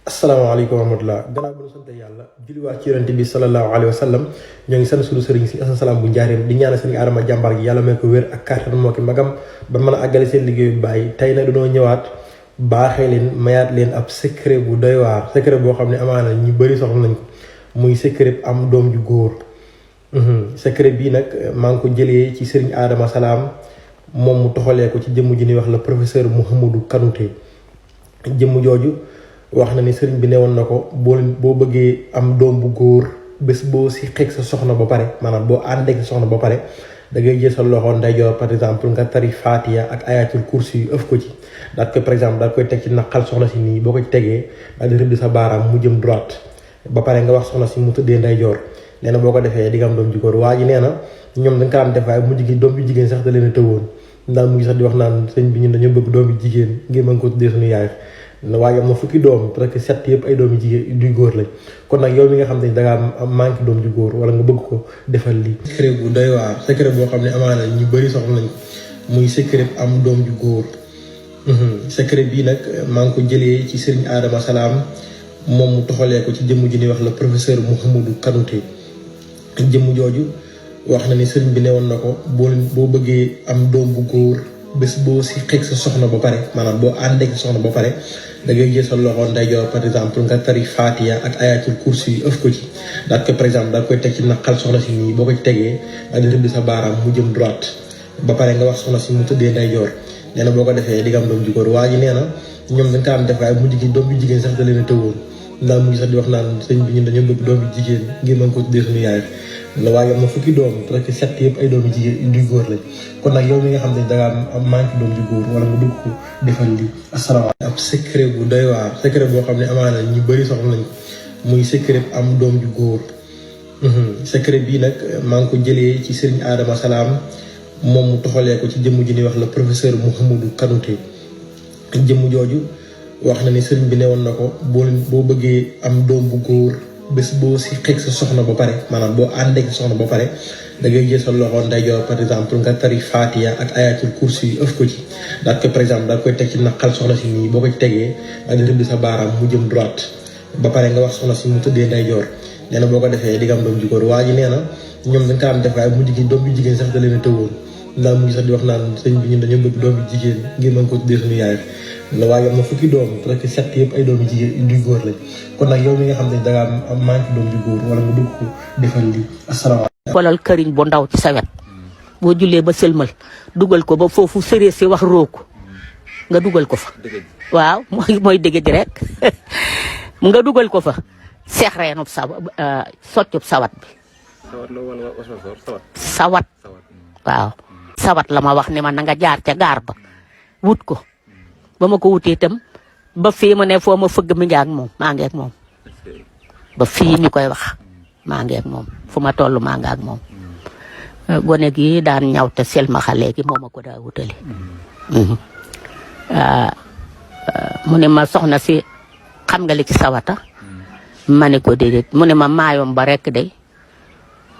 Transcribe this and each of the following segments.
asalaamaaleykum wa rahmatulah gannaaw bu ñu sant yàlla julliwaat ci yonente bi salallaahu alayhi wa sallam ñoo ngi sant suñu sëriñ si asan salaam bu njaareem di ñaanal sëriñ Adama jàmbaar gi yàlla may ko wér ak kàttan moo ki magam ba mën a àggale seen liggéeyu bàyyi tey nag dañoo ñëwaat baaxee leen mayaat leen ab secret bu doy waar secret boo xam ne amaana ñu bëri soxla nañ ko muy secret am doom ju góor. secret bii nag maa ngi ko jëlee ci sëriñ Adama salaam moom mu toxalee ko ci jëmm ji ni wax la professeur Mouhamadou Kanouté jëmm jooju wax na ni sëriñ bi newoon na ko boo bëggee am doom bu góor bés boo si xeeg sa soxna ba pare maanaam boo àndeek sa soxna ba pare da ngay jël sa loxo ndeyjoor par exemple nga tari Fatiha ak ayatul kursi yu ëf ko ci daal ko par exemple daal koy teg ci naqal soxna si nii boo ko ci tegee daal di rëdd sa baaraam mu jëm droite ba pare nga wax soxna si mu tëddee ndeyjoor nee na boo ko defee di nga am doom ju góor waa ji nee na ñoom dañ ko daan def waaye mujj gi doom ju jigéen sax da leen a tëwoon ndax mu ngi sax di wax naan sëñ bi ñun dañoo bëgg doom ju jigéen ngir mën ko tuddee suñu yaay waaye am na fukki doom parce que 7 yëpp ay doom yu jigéen du góor lañ kon nag yow mi nga xam ne dangaa manqué doom ju góor wala nga bëgg ko defal lii. secret bu doy waar secret boo xam ne amaana ñu bëri soxla nañ ko muy secret am doom ju góor. secret bii nag maa ngi ko jëlee ci sëriñ Adama salaam moom mu toxalee ko ci jëmm ji ni wax la professeur Mouhamadou Kanouté jëmm jooju wax na ni sëriñ bi newoon na ko boo bëggee am doom bu góor bés boo si xeeg sa soxna ba pare maanaam boo àndeek sa soxna ba pare da ngay jël sa loxo ndeyjoor par exemple nga tari Fatiha ak ayatul kursi yu ëf ko ci daal ko par exemple daal koy teg ci naqal soxna si nii boo ko ci tegee daal di rëdd sa baaraam mu jëm droite ba pare nga wax soxna si mu tëddee ndeyjoor nee na boo ko defee di nga am doom ju góor waa ji nee na ñoom dañ ko daan def waaye mujj gi doom ju jigéen sax da leen a tëwoon ndax mu ngi sax di wax naan sëñ bi ñun dañoo bëgg doom ju jigéen ngir mën ko tuddee suñu yaay waaye am na fukki doom parce que 7 yëpp ay doom yu jigéen du góor lañ kon nag yow mi nga xam ne dangaa manqué doom ju góor wala nga bëgg ko defal lii asalaamaaleykum. ab secret bu doy waar secret boo xam ne amaana ñu bëri soxla nañ ko muy secret am doom ju góor. secret bii nag maa ngi ko jëlee ci sëriñ Adama salaam moom mu toxalee ko ci jëmm ji ni wax la professeur Mouhamadou Kanouté jëmm jooju wax na ni sëriñ bi newoon na ko boo bëggee am doom bu góor bés boo si xeeg sa soxna ba pare maanaam boo àndeek sa soxna ba pare da ngay jël sa loxo ndeyjoor par exemple nga tari Fatiha ak ayatul kursi yu ëf ko ci daal ko par exemple daal koy teg ci naqal soxna si nii boo ko ci tegee daal di rëdd sa baaraam mu jëm droite ba pare nga wax soxna si mu tëddee ndeyjoor nee na boo ko defee di nga am doom ju góor waa ji nee na ñoom dañ ko daan def waaye mujj gi doom ju jigéen sax da leen a tëwoon ndax mu ngi sax di wax naan sëñ bi ñun dañoo bëgg doom ju jigéen ngir mën ko tuddee suñu yaay waaye am na fukki doom parce que 7 yëpp ay doom yu jigéen du góor lañ kon nag yow mi nga xam ne dangaa manqué doom ju góor wala nga bëgg ko defal lii asalaamaaleykum. xoolal këriñ bu ndaw ci sa wet boo jullee ba sëlmal dugal ko ba foofu sëree si wax rooku nga dugal ko fa waaw mooy dégg di rek nga dugal ko fa seex reenub soccub sawat bi sawat waaw sawat la ma wax ne ma na nga jaar ca gaar ba wut ko ba ma ko wutee itam ba fii ma ne foo ma fëgg mi ngi ak moom maa ngi ak moom ba fii ñu koy wax maa ngi ak moom fu ma toll maa ngi ak moom gone gi daan ñaw te selmaxa léegi moo ma ko daa wutali mu ne ma soxna si xam nga li ci sawata ma ne ko déedéet mu ne ma maayoom ba rek day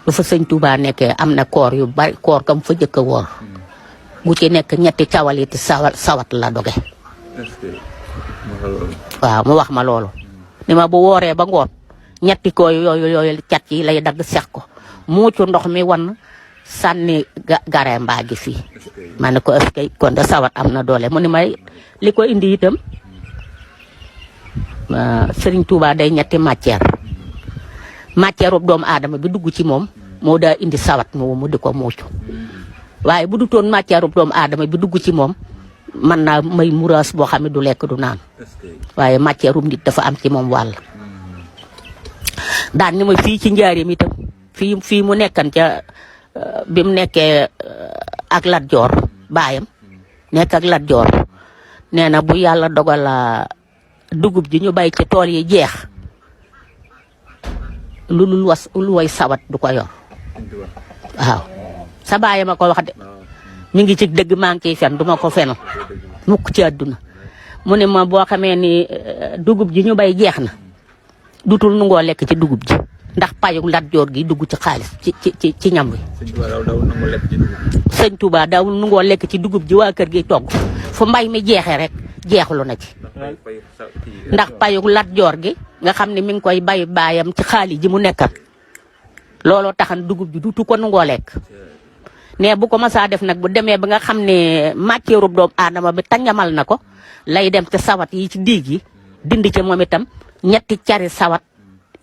bu fa sëñ Touba nekkee am na koor yu bari koor kam fa jëkk a woor bu ci nekk ñetti cawaliti sawat la doge waaw mu wax ma loolu ni ma bu wooree ba ngoon ñetti ko yooyu cat yi lay dagg sex ko muucu ndox mi wan sànni gare mbaa gi fii ma ne ko est-ce que kon da sawat am na doole mu ni may li ko indi itam Sëriñ Touba day ñetti matière ub doomu aadama bi dugg ci moom moo daa indi sawat mu di ko muucu waaye bu du toon matière ub doomu aadama bi dugg ci moom mën naa may muraas boo xam ne du lekk du naan waaye matière nit dafa am ci moom wàll daan ni ma fii ci njaareem itam fii mu nekkan ca bi mu nekkee ak Lat Joor baayam nekk ak Lat Joor nee na bu yàlla dogal dugub ji ñu bay ci tool yi jeex lu way sawat du ko yor waaw sa baay ma ko wax de mi ngi ci dëgg maa ngi ciy fen duma ko fenal mukk ci àdduna mu ne ma boo xamee ni dugub ji ñu bay jeex na dutul nu ngoo lekk ci dugub ji ndax payu Lat Joor gi dugg ci xaalis ci ñam wi. Sëñ Touba daawul nu ngoo lekk ci dugub ji waa kër gi togg fu mbay mi jeexee rek jeexlu na ci ndax payu Lat Joor gi nga xam ne mi ngi koy bay baayam ci xaali ji mu nekkat looloo taxan dugub ji dutu ko nangoo lekk ne bu ko masaa def nag bu demee ba nga xam ne matière doomu aadama bi tangamal na ko lay dem te sawat yi ci diig yi dindi ci moom itam ñetti cari sawat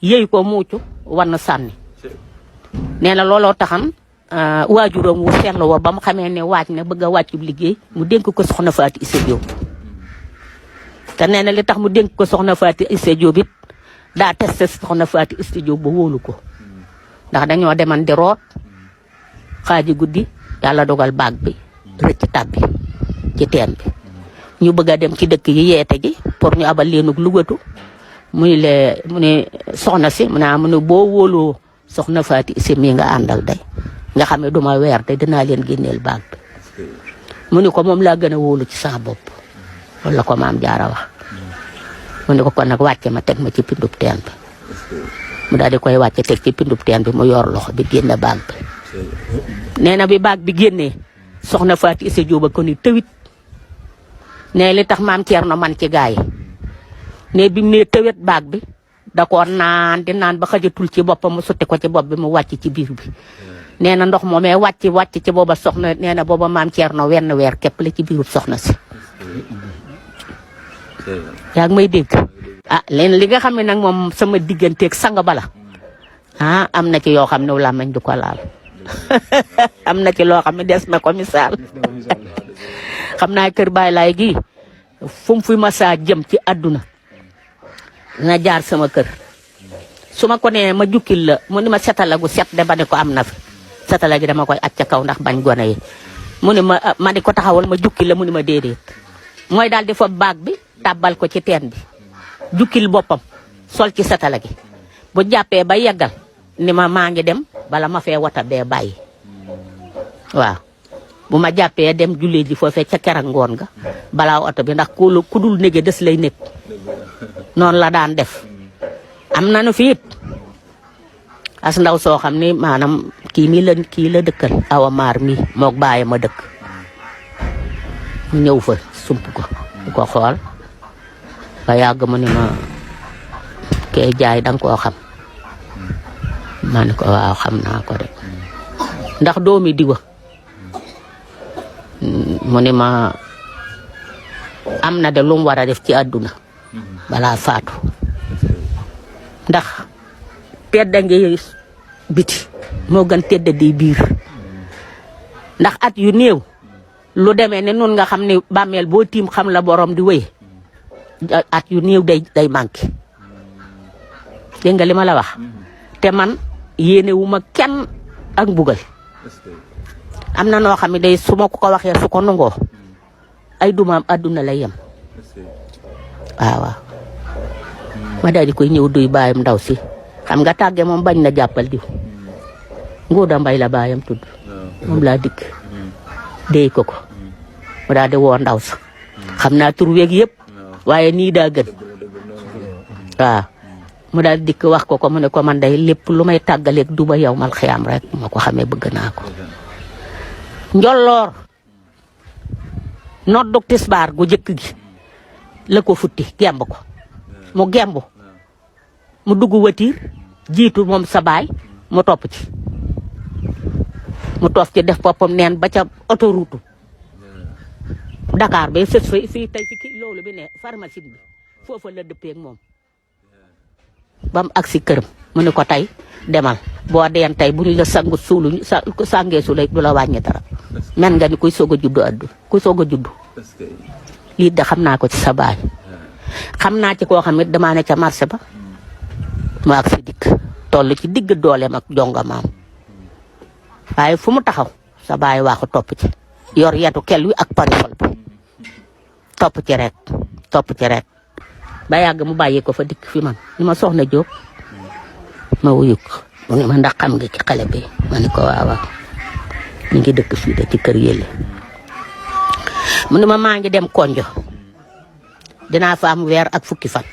yëy ko muucu war na sànni nee na looloo taxan waajuram wu seetlu wa ba mu xamee ne waaj na bëgg a wàccub liggéey mu dénk ko soxna Faati Issa Diop te nee na li tax mu dénk ko soxna Faati Issa Diop it daa testé soxna Faati Issa Diop ba wóolu ko ndax dañoo deman di root xaaji guddi yàlla dogal baag bi rëcc tàbbi ci teen bi ñu bëgg a dem ci dëkk yi yeete ji pour ñu abal leenug lugatu mu ne soxna si mu ne boo wóoloo soxna Faati Issa mi nga àndal day nga xam ne duma weer te dinaa leen génneel baag bi mu ne ko moom laa gën a wóolu ci sama bopp loolu la ko maam jaara wax mu ne ko kon nag wàcce ma teg ma ci pindub teen bi mu daal di koy wàcce teg ci pindub teen bi mu yor loxo bi génne baag bi nee na bi baag bi génnee soxna Faati Issa Diop a ko ni tëwit ne li tax maam Thierno man ci gaay yi ne bi mu nee tëwit baag bi da koo naan di naan ba xajatul ci boppam mu sotti ko ci bopp bi mu wàcc ci biir bi nee na ndox moomee wàcc ci booba soxna nee na booba maam Thierno wenn weer képp la ci biirub soxna si yaa ngi may dégg leen li nga xam ne nag moom sama digganteeg sang bala am na ci yoo xam ne làmmiñ du ko laal am na ci loo xam ne des na ko misaal xam naa kër Baay Laay gi fu mu fi masaa jëm ci àdduna na jaar sama kër su ma ko nee ma jukkil la mu ni ma setala gu set de ba ne ko am na fi setala gi dama koy acca kaw ndax bañ gone yi mu ni ma di ko taxawal ma jukkil la mu ni ma déedéet mooy daal di fa baag bi tàbbal ko ci teen bi jukkil boppam sol ci setala gi bu jàppee ba yeggal ni ma maa ngi dem bala ma fee wata bee bàyyi waaw bu ma jàppee dem jullee ji foofee ca kerak ngoon nga balaa oto bi ndax ku dul nége des lay nekk noonu la daan def am nanu fi it as ndaw soo xam ni maanaam kii la dëkkal awa maar mi mook bàyyi ma dëkk ñëw fa sump ko bu ko xool ba yàgg mu ni ma kee jaay danga koo xam ma ne ko waaw xam naa ko de ndax doomi diwa mu ni ma am na de lu mu war a def ci àdduna balaa faatu ndax tedda ngi biti moo gën tedda di biir ndax at yu néew lu demee ne nun nga xam ne bàmmeel boo tiim xam la borom di wéy at yu néew day manqué dégg nga li ma la wax te man yéene wu ma kenn ak mbugal am na noo xam ne day su ma ko waxee su ko nangoo ay dumaam àdduna lay yem waaw ma daal di koy ñëw duy baayam ndaw si xam nga tàgge moom bañ na jàppal diw Ngóoda Mbay la baayam tudd moom laa dikk déy ko mu daal di woo ndaw sa xam naa tur weeg yëpp waaye nii daa gën waaw mu daal dikk wax ko mu ne ko man day lépp lu may tàggaleeg du ba yow mal xiyaam rek ma ko xamee bëgg naa ko njolloor noddug tisbaar gu jëkk gi la ko futti gemb ko mu gemb mu dugg watiir jiitu moom sa baay mu topp ci mu toof ci def boppam neen ba ca autoroute Dakar ba sës fii tey fi loolu bi ne pharmacie bi foofa la dëppee ak moom ba mu agsi këram mu ne ko tey demal boo deen tey bu ñu la sangu suulu sàngee su du la wàññi dara men nga ni kuy soog a juddu kuy soog a juddu lii de xam naa ko ci sa baay xam naa ci koo xam it damaa ne ca marché ba mu agsi dikk toll ci digg dooleem ak jongamaam waaye fu mu taxaw sa baay waaxu topp ci yor yetu kel wi ak parasol bi topp ci rek ba yàgg mu bàyyi ko fa dikk fi man ni ma soxna Jóob ma wuyu ko mu ne ma ndax xam nga ci xale bi ma ne ko waaw mi ngi dëkk fii de ci kër yële mu ne ma maa ngi dem konjo dinaa fa am weer ak fukki fan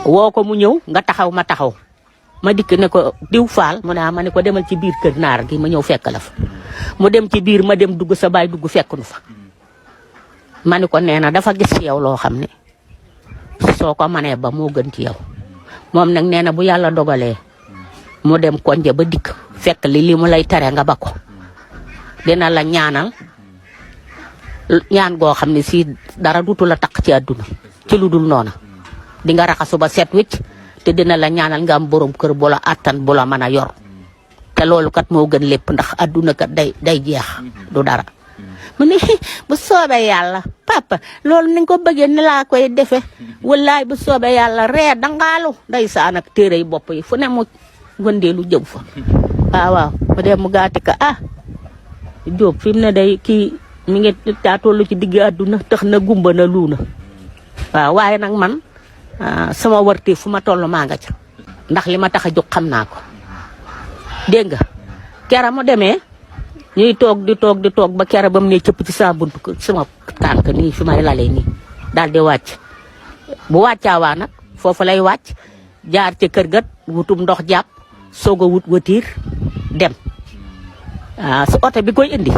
woo ko mu ñëw nga taxaw ma taxaw ma dikk ne ko diw faal mu ne ma ne ko demal ci biir kër naar gi ma ñëw fekk la fa mu dem ci biir ma dem dugg sa baay dugg fekk nu fa ma ni ko nee na dafa gis ci yow loo xam ne soo ko manee ba moo gën ci yow moom nag nee na bu yàlla dogalee mu dem konje ba dikk fekk li mu lay tere nga ba ko dina la ñaanal ñaan goo xam ne si dara dutu la takk ci àdduna ci lu dul noona di nga raxasu ba set wicc te dina la ñaanal nga am borom kër bu la attan bu la mën a yor te loolu kat moo gën lépp ndax àdduna kat day jeex du dara mu ne bu soobee yàlla papa loolu ni nga ko bëggee ni laa koy defe wallaay bu soobee yàlla ree dangaalu ndeysaan ak téere yi bopp yi fu ne mu wëndeelu jëm fa waaw mu dem mu gaati ka Jóob fi mu ne day kii mi ngi taa tollu ci digg àdduna tax na gumba na luuna waaw waaye nag man sama warti fu ma toll maa nga ca ndax li ma tax a jóg xam naa ko dégg nga kera mu demee ñuy toog di toog ba kera ba mu ne cëpp ci sama buntu sama tànk nii fi may lalee nii daal di wàcc bu wàccaawaa nag foofu lay wàcc jaar ci kër gat wutum ndox jàpp soog a wut watiir dem su oto bi koy indi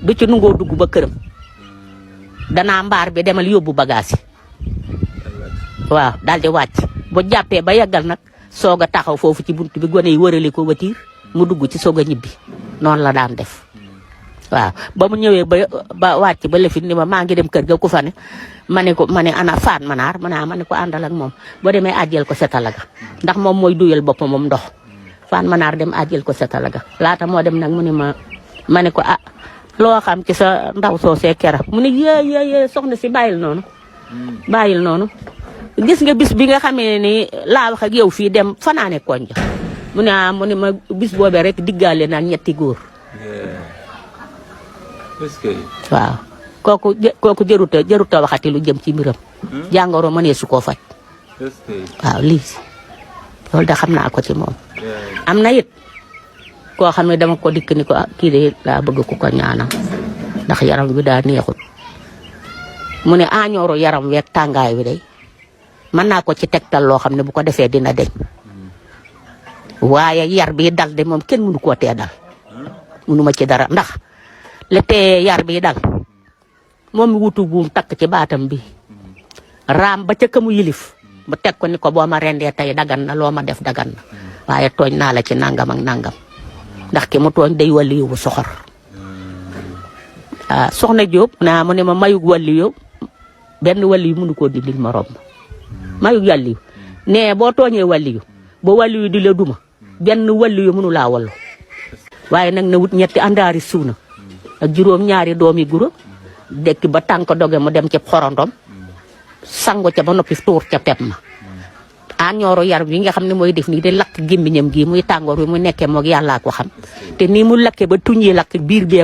du ci nungoo dugg ba këram danaa mbaar bi demal yóbbu bagage yi waaw daal di wàcc bu jàppee ba yeggal nag soog a taxaw foofu ci buntu bi gone yi wërale ko watiir mu dugg ci soog a ñibbi noonu la daan def waaw ba mu ñëwee ba wàcc ba lefit ni maa ngi dem kër ga ku fa ne ma ne ana Faan Manaar ma ne ko àndal ak moom boo demee àjjel ko setalaga ndax moom mooy duyal boppam moom ndox Faan Manaar dem àjjel ko setalaga laata moo dem nag mu ne ma ne ko loo xam ci sa ndaw soosee kera mu ne yee soxna si bàyyil noonu gis nga bis bi nga xamee ni laa wax ak yow fii dem fanaane konja mu ne ma bis boobee rek diggaale naan ñetti góor waaw kooku jëruta waxati lu jëm ci mbiram jàngoro mënee su koo faj waaw lii loolu da xam naa ko ci moom am na it koo xam ne dama ko dikk ni ko kii de laa bëgg ku ko ñaanal ndax yaram bi daa neexul mu ne añooru yaram weeg tàngaay wi day mën naa ko ci tegtal loo xam ne bu ko defee dina deñ waaye yar bi dal de moom kenn mënu koo tee dal mënuma ci dara ndax le tee yar bi dal moom mi wutu buum takk ci baatam bi raam ba ca kamu yilif mu teg ko ni ko boo ma rendee tey dagan na loo ma def dagan na waaye tooñ naa la ci nangam ak nangam ndax ki mu tooñ day wàllu wu soxor soxna Jóob mu ne ma mayug wàllu yow benn wàllu yu mënu koo dindil morom mayug yàllu yu ne boo tooñee wàllu yu ba wàllu yu di la duma benn wàllu yu mënu laa wallu waaye nag na wut ñetti àndaari suuna ak juróom-ñaari doomi guro dekki ba tànk doge mu dem ci xorondom sangu ca ba noppi tuur ca pep ma añooru yaram yi nga xam ne mooy def nii de lakk gémmiñam gi muy tàngoor wi mu nekkee moog yàllaa ko xam te nii mu lakke ba tuñ yi lakk biir bee